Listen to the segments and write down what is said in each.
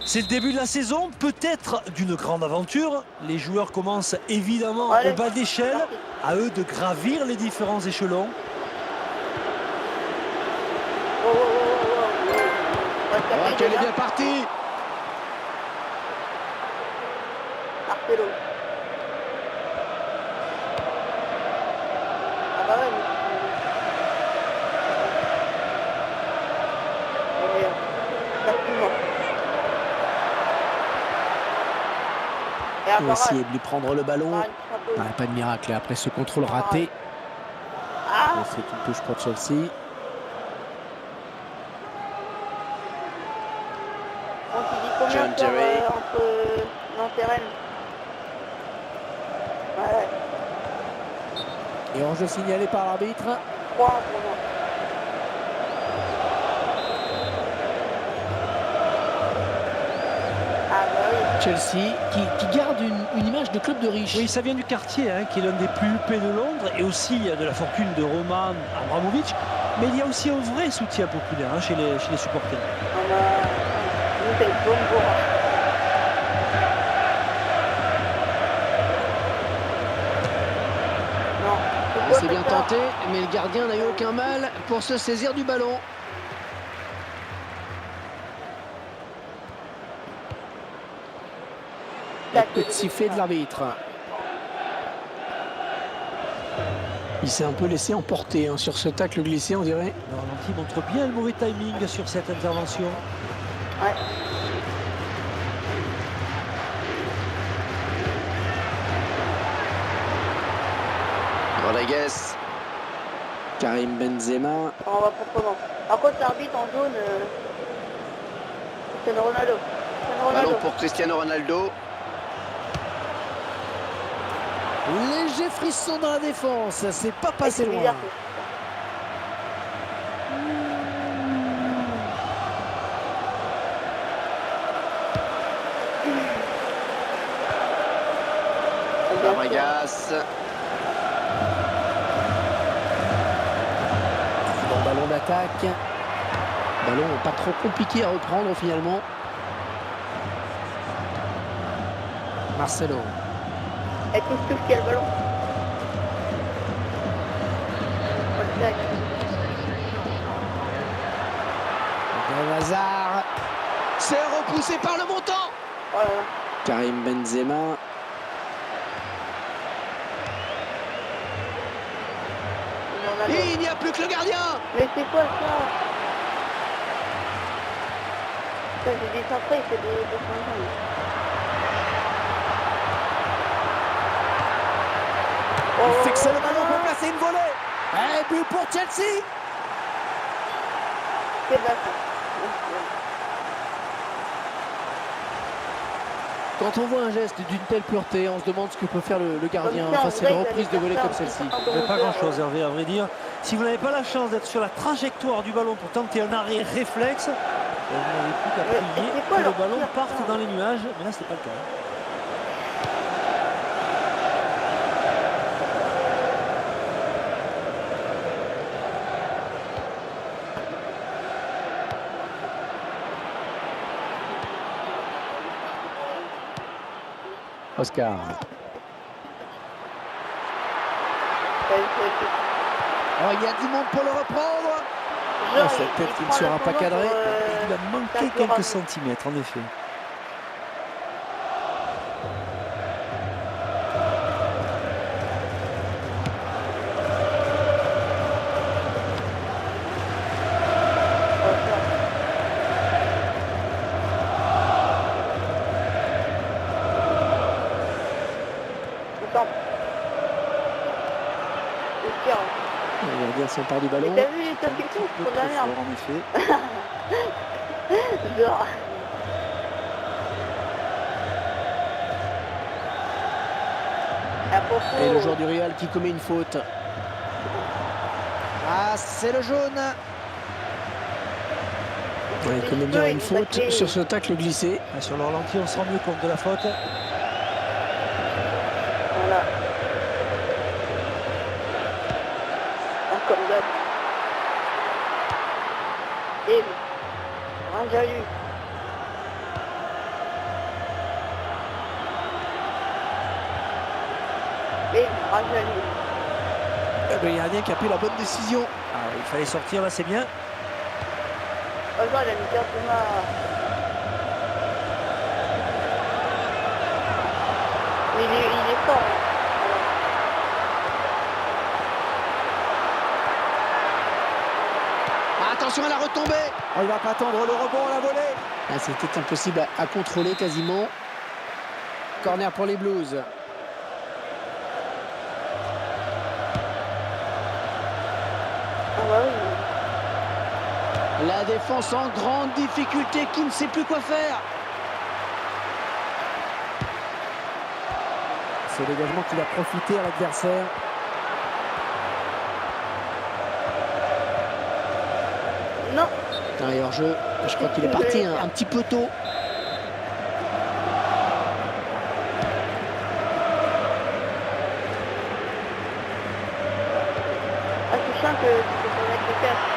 C'est le début de la saison, peut-être d'une grande aventure. Les joueurs commencent évidemment au bas d'échelle, à eux de gravir les différents échelons. Elle est bien partie. Marcelo. Ah bah ouais. On va essayer de lui prendre le ballon. Ah, pas de miracle après ce contrôle raté. C'est une touche pour Chelsea. John Terry. Entre Nantes et Rennes. Ouais. Et enjeu signalé par l'arbitre. 3 pour moi. Chelsea qui garde une image de club de riches. Oui, ça vient du quartier, hein, qui est l'un des plus huppés de Londres, et aussi de la fortune de Roman Abramovich. Mais il y a aussi un vrai soutien populaire hein, chez les supporters. C'est bien tenté, mais le gardien n'a eu aucun mal pour se saisir du ballon. Petit sifflet de l'arbitre. Il s'est un peu laissé emporter hein, sur ce tacle glissé, on dirait. Le ralenti montre bien le mauvais timing sur cette intervention. Ouais. Rodriguez. Karim Benzema. On va proprement. Par contre, l'arbitre en jaune, Cristiano Ronaldo. Ballon pour Cristiano Ronaldo. Léger frisson dans la défense, c'est pas passé loin. Fabregas. Bon ballon d'attaque. Ballon pas trop compliqué à reprendre finalement. Marcelo. Elle touche qui a le ballon. Hazard. C'est repoussé par le montant. Oh là là. Karim Benzema. Et il n'y a plus que le gardien. Mais c'est quoi ça? Ça j'ai des centrés, c'est des changements. Il fixe le ballon pour placer une volée. Et but pour Chelsea. C'est là. Quand on voit un geste d'une telle pureté, on se demande ce que peut faire le gardien face à une reprise de volée comme celle-ci. Pas grand-chose, Hervé, à vrai dire. Si vous n'avez pas la chance d'être sur la trajectoire du ballon pour tenter un arrêt réflexe, vous n'avez plus qu'à prier que le ballon parte dans les nuages. Mais là, c'est pas le cas. Oscar. Oh, il y a du monde pour le reprendre. Cette tête qui ne sera pas cadrée. Il a manqué quelques centimètres, en effet. Le gardien s'empare du ballon. T'as vu les interceptions pour la merde. En effet. Genre. Et le joueur du Real qui commet une faute. Ah, c'est le jaune. Ouais, il commet bien une faute sur ce tacle glissé. Sur le ralenti, on se rend mieux compte de la faute. Voilà. Comme d'hab. Et Ranjalu. rajeuni. Le gardien qui a pris la bonne décision. Ah, il fallait sortir là, c'est bien. Oh non, il a mis Cantona. Mais il est fort. Hein. Attention à la retombée. Oh, il va pas attendre le rebond, la volée. Ah, c'était impossible à contrôler quasiment. Corner pour les Blues. Ah bah oui. La défense en grande difficulté qui ne sait plus quoi faire. C'est le dégagement qui va profiter à l'adversaire. Non. Un hors-jeu. Je crois qu'il est parti un petit peu tôt. Ah, tu sens que tu peux te mettre le casque.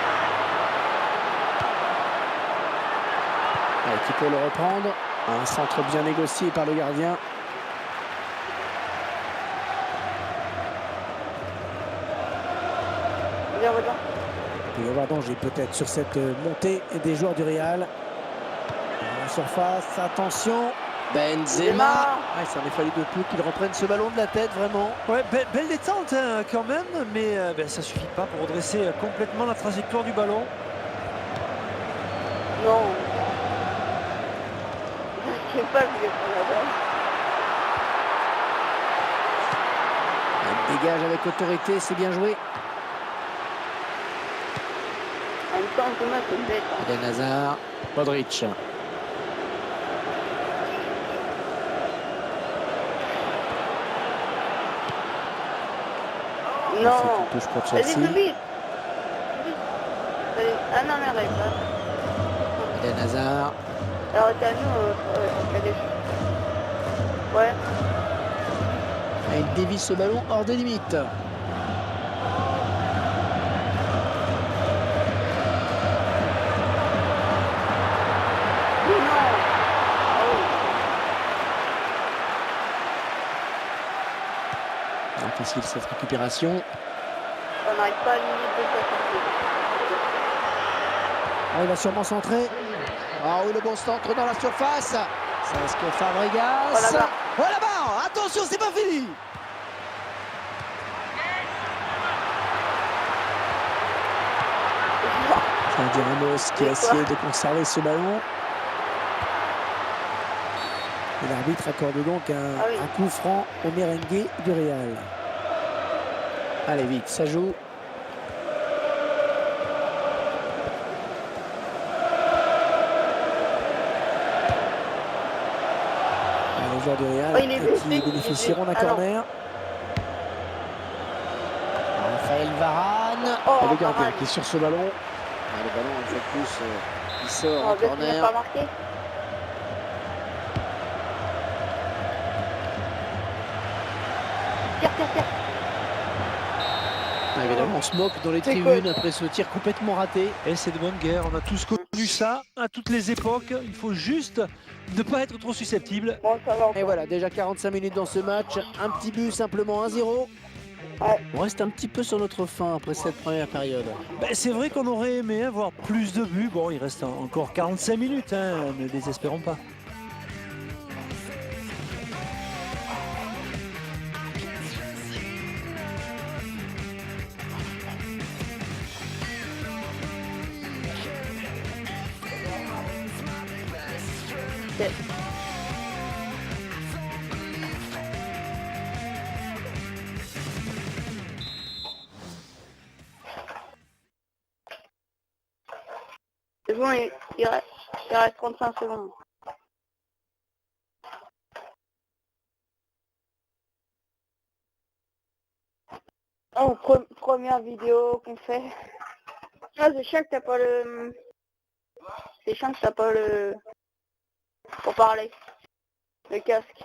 Allez, qui peut le reprendre. Un centre bien négocié par le gardien. Viens, reviens. Il va y avoir danger peut-être sur cette montée des joueurs du Real. Dans la surface, attention. Benzema. Ah, il s'en est fallu de peu qu'il reprenne ce ballon de la tête, vraiment. Ouais, belle détente hein, quand même, mais ça suffit pas pour redresser complètement la trajectoire du ballon. Non. Je sais pas, je vais prendre la balle. Il dégage avec autorité, c'est bien joué. En même temps, Thomas, c'est bête. Hein. Eden Hazard, Modric. Non. C'est une touche pour Vas-y, Chelsea. plus vite. Ah non, merde, avec ça. Eden Hazard. Alors, t'as nous, ouais. Et il dévie ce ballon hors des limites. Mais non. Ah oui. Difficile cette récupération. On n'arrive pas à limite de ça. Oh, il va sûrement centrer. Ah oui, le bon centre dans la surface. Ça reste que Fabregas. Oh là-bas. Oh là-bas. Attention, c'est pas fini. C'est un Ramos qui a essayé de conserver ce ballon. Et l'arbitre accorde donc un coup franc au merengue du Real. Allez vite, ça joue. Les joueurs du Real qui bénéficieront d'un corner. Raphaël Varane. Oh, Et le gardien Varane. qui est sur ce ballon. Le ballon, une fois de plus, il sort en Oh, il n'a corner. pas marqué. Tire. Évidemment, on se moque dans les tribunes après ce tir complètement raté. Et c'est de bonne guerre, on a tous connu ça à toutes les époques. Il faut juste ne pas être trop susceptible. Bon, ça va encore. Et voilà, déjà 45 minutes dans ce match. Un petit but, simplement 1-0. Ouais. On reste un petit peu sur notre fin après cette première période. C'est vrai qu'on aurait aimé avoir plus de buts. Bon, il reste encore 45 minutes, hein, ne désespérons pas. C'est bon, il reste 35 secondes. Oh, première vidéo qu'on fait. Ah, c'est chiant que t'as pas le... C'est chiant que t'as pas le... Pour parler. Le casque.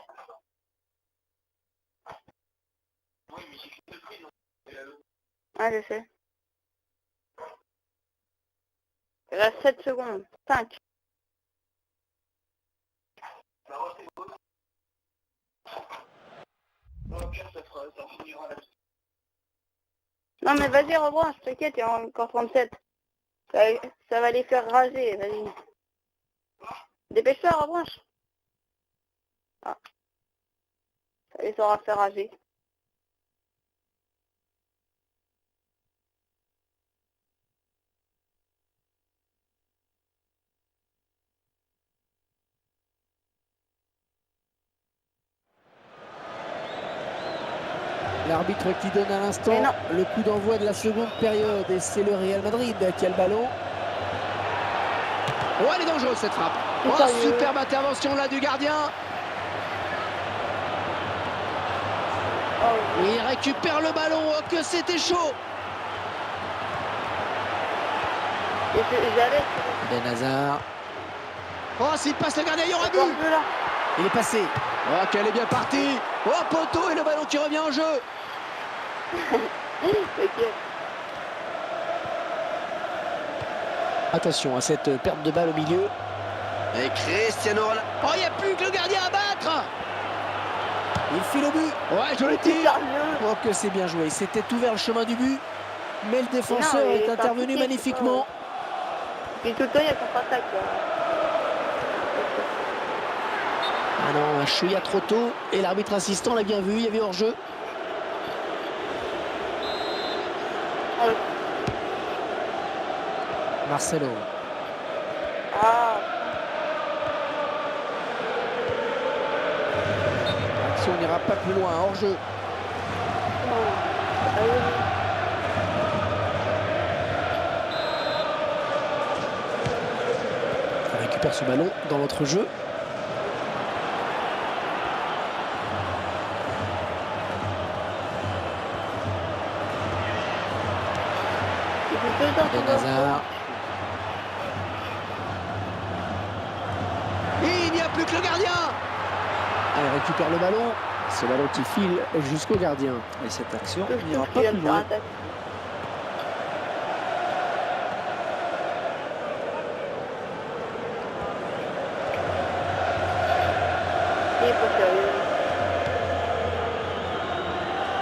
Ah, je sais. Il reste 7 secondes. 5. Non mais vas-y rebranche, t'inquiète, il y a encore 37. Ça va les faire raser, vas-y. Dépêche-toi, rebranche. Ah. Ça les aura fait raser. L'arbitre qui donne à l'instant le coup d'envoi de la seconde période. Et c'est le Real Madrid qui a le ballon. Oh, elle est dangereuse cette frappe. Oh, superbe intervention là du gardien. Oh. Il récupère le ballon. Oh, que c'était chaud. Ben Hazard. Oh, s'il passe le gardien, il y aura but. Il est passé. Oh, qu'elle est bien partie. Oh, poteau et le ballon qui revient en jeu. Attention à cette perte de balle au milieu. Et Cristiano Ronaldo. Oh, il n'y a plus que le gardien à battre. Il file au but. Ouais, je le tire. Oh, que c'est bien joué. C'était ouvert le chemin du but. Mais le défenseur est intervenu magnifiquement. Et tout le temps, il y a contre-attaque. Ah non, un chouïa trop tôt. Et l'arbitre assistant l'a bien vu. Il y avait hors-jeu. Marcelo. Ah. L'action n'ira pas plus loin. Hors-jeu. On récupère ce ballon dans notre jeu. Ben Hazard. Et il n'y a plus que le gardien. Elle récupère le ballon. Ce ballon qui file jusqu'au gardien. Et cette action n'ira pas plus loin.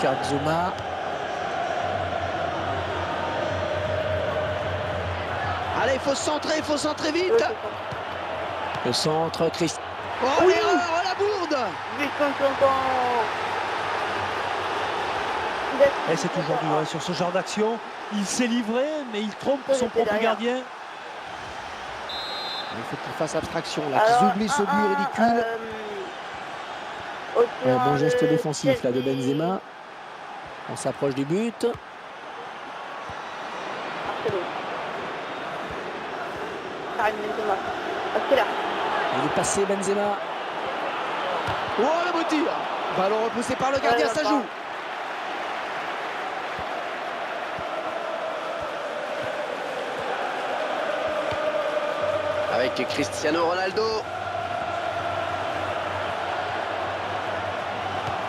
Kazuma. Allez, il faut centrer vite. Le centre, Christ. Oh, l'erreur, la bourde. Et c'est toujours dur hein, sur ce genre d'action. Il s'est livré, mais il trompe son propre gardien. Il faut qu'il fasse abstraction là, qu'ils oublient ce but ridicule. Un bon geste défensif là de Benzema. On s'approche du but. Il est passé Benzema. Oh, le beau tir. Ballon repoussé par le gardien, ça joue. Avec Cristiano Ronaldo.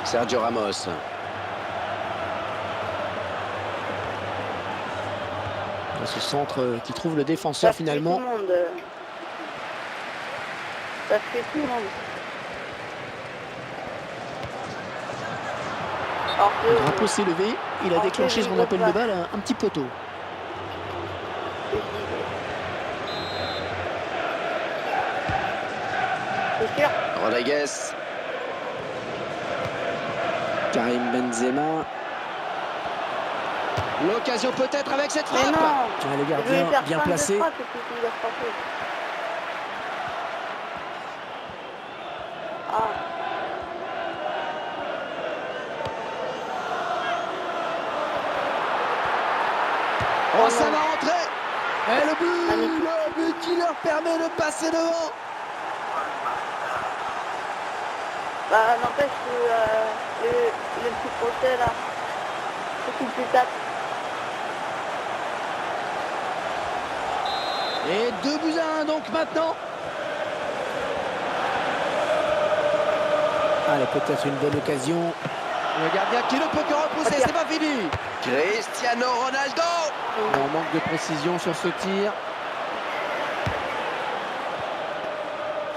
Sergio Ramos. Ce centre qui trouve le défenseur finalement. Ça fait tout le monde. Le drapeau s'est levé. Il a déclenché ce qu'on appelle de balle un petit poteau. C'est sûr. Rodriguez. Karim Benzema. L'occasion peut-être avec cette frappe. Ah, le gardien bien placé. Oh, ça va rentrer. Et le but qui leur permet de passer devant. Bah, n'empêche que le petit procès là, c'est qu'il plus tape. Et 2-1 donc maintenant. Allez, peut-être une bonne occasion. Le gardien qui ne peut que repousser, c'est pas fini. Cristiano Ronaldo. On manque de précision sur ce tir.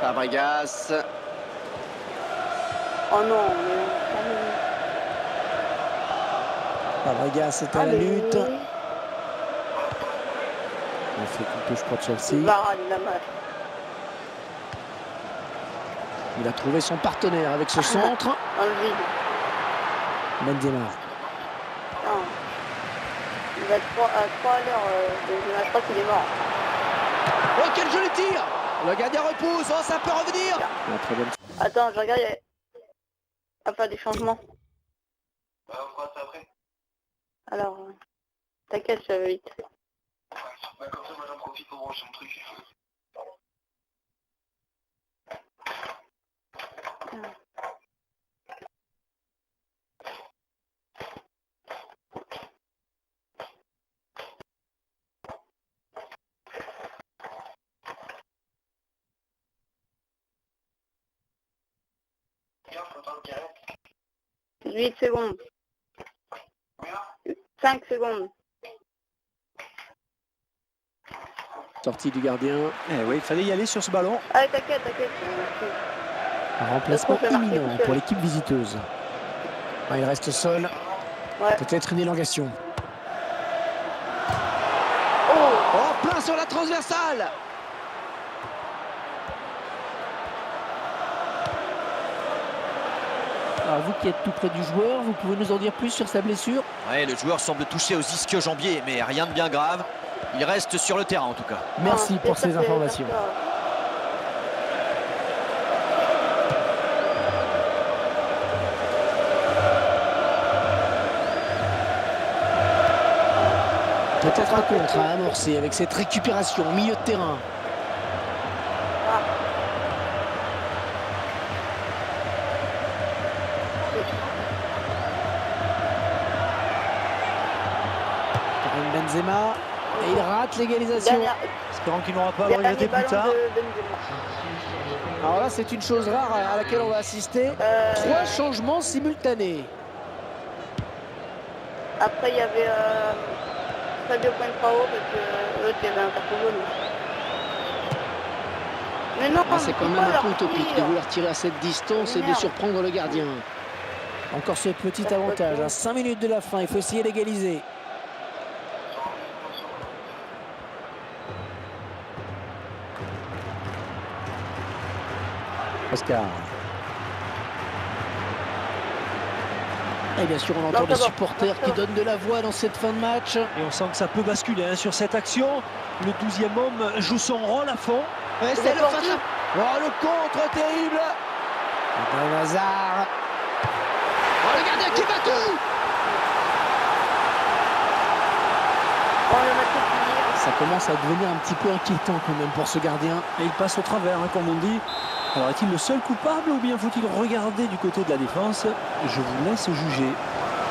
Fabregas. Oh non, Fabregas c'est à la lutte. Il fait couper, je crois, de Chelsea. Il a trouvé son partenaire avec ce centre. Dans le vide. Benzema. Il va être 3 à l'heure. Je crois qu'il est mort. Oh, quel joli tir! Le gardien repousse. Oh, ça peut revenir. Très bonne. Attends, je regarde. Il va faire des changements. On fera ça après. Alors, t'inquiète, ça va vite. Comme ça, moi j'en profite pour brancher mon truc. Regarde, faut attendre qu'il arrête. 8 secondes. Combien? 5 secondes. Sortie du gardien. Eh oui, il fallait y aller sur ce ballon. Allez, t'inquiète. Un remplacement Ça fait marquer imminent tout seul. pour l'équipe visiteuse. Ah, il reste seul. Ouais. Peut-être une élongation. Oh, plein sur la transversale. Alors vous qui êtes tout près du joueur, vous pouvez nous en dire plus sur sa blessure? Ouais, le joueur semble touché aux ischio-jambiers, mais rien de bien grave. Il reste sur le terrain en tout cas. Merci pour ces informations. Peut-être un contre à amorcer avec cette récupération au milieu de terrain. Karim Benzema et il rate l'égalisation. Espérons qu'il n'aura pas à le regretter plus tard. Alors là, c'est une chose rare à laquelle on va assister. 3 changements simultanés. Après, il y avait Fabio Quentrao parce que l'autre, il y avait un carton jaune. Mais non, Ah, c'est quand même un peu utopique de tir. vouloir tirer à cette distance et de Merde. surprendre le gardien. Encore ce petit avantage. À 5 minutes de la fin, il faut essayer d'égaliser. Oscar. Et bien sûr, on entend les supporters qui donnent de la voix dans cette fin de match. Et on sent que ça peut basculer hein, sur cette action. Le 12e homme joue son rôle à fond. Ouais, c'est le face. Oh, le contre terrible. Eden Hazard. Oh, le gardien qui bat tout. Oh, le match est fini. Ça commence à devenir un petit peu inquiétant quand même pour ce gardien. Et il passe au travers, hein, comme on dit. Alors est-il le seul coupable ou bien faut-il regarder du côté de la défense? Je vous laisse juger.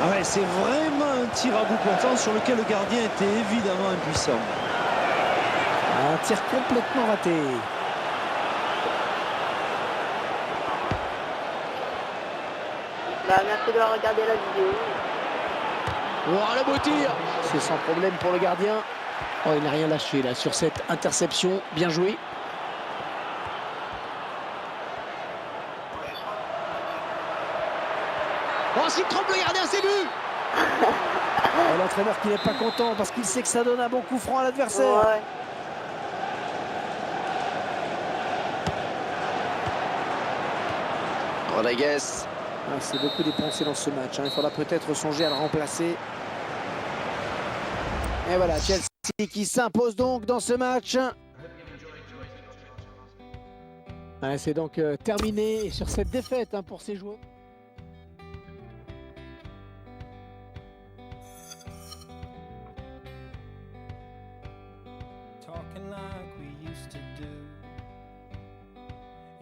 Ah ouais, c'est vraiment un tir à bout portant sur lequel le gardien était évidemment impuissant. Un tir complètement raté. Bah, merci d'avoir regardé la vidéo. Oh, le beau tir. C'est sans problème pour le gardien. Oh, il n'a rien lâché là sur cette interception. Bien joué. Oh, s'il trompe le gardien, c'est but. Oh, l'entraîneur qui n'est pas content parce qu'il sait que ça donne un bon coup franc à l'adversaire. Ouais. Rodriguez. Ah, c'est beaucoup dépensé dans ce match. Hein. Il faudra peut-être songer à le remplacer. Et voilà, Chelsea qui s'impose donc dans ce match. Ouais, c'est donc terminé sur cette défaite hein, pour ces joueurs. Talking like we used to do.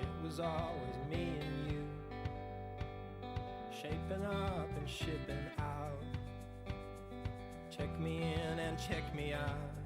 It was always me and you. Shaping up and shipping out. Check me in and check me out.